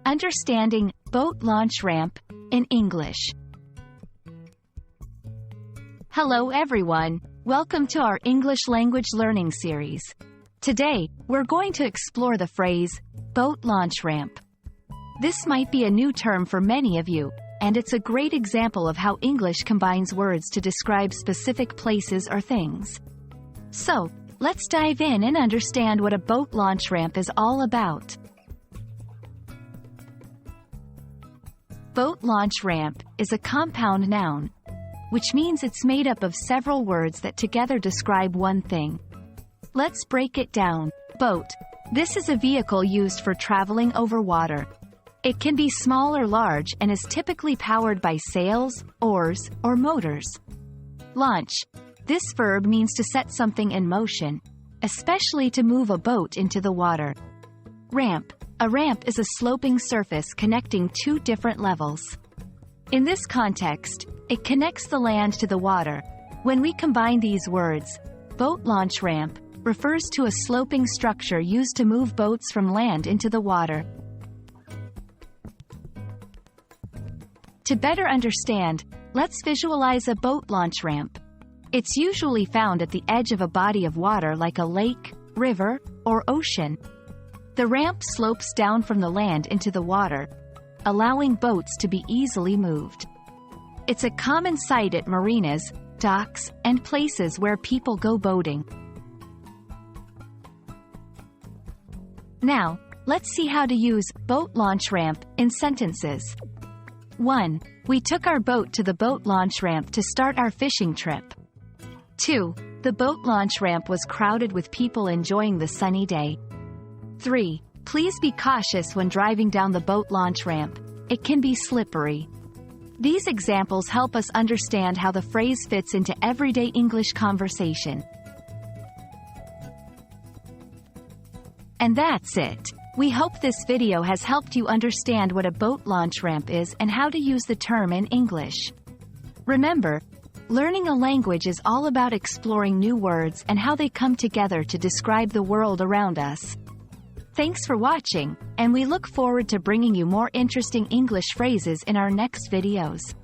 Understanding boat launch ramp in English. Hello everyone, welcome to our English language learning series. Today, we're going to explore the phrase, boat launch ramp. This might be a new term for many of you, and it's a great example of how English combines words to describe specific places or things. So, let's dive in and understand what a boat launch ramp is all about. Boat launch ramp is a compound noun, which means it's made up of several words that together describe one thing. Let's break it down. Boat. This is a vehicle used for traveling over water. It can be small or large and is typically powered by sails, oars, or motors. Launch. This verb means to set something in motion, especially to move a boat into the water. Ramp. A ramp is a sloping surface connecting two different levels. In this context, it connects the land to the water. When we combine these words, boat launch ramp refers to a sloping structure used to move boats from land into the water. To better understand, let's visualize a boat launch ramp. It's usually found at the edge of a body of water like a lake, river, or ocean. The ramp slopes down from the land into the water, allowing boats to be easily moved. It's a common sight at marinas, docks, and places where people go boating. Now, let's see how to use boat launch ramp in sentences. 1. We took our boat to the boat launch ramp to start our fishing trip. 2. The boat launch ramp was crowded with people enjoying the sunny day. 3. Please be cautious when driving down the boat launch ramp. It can be slippery. These examples help us understand how the phrase fits into everyday English conversation. And that's it. We hope this video has helped you understand what a boat launch ramp is and how to use the term in English. Remember, learning a language is all about exploring new words and how they come together to describe the world around us. Thanks for watching, and we look forward to bringing you more interesting English phrases in our next videos.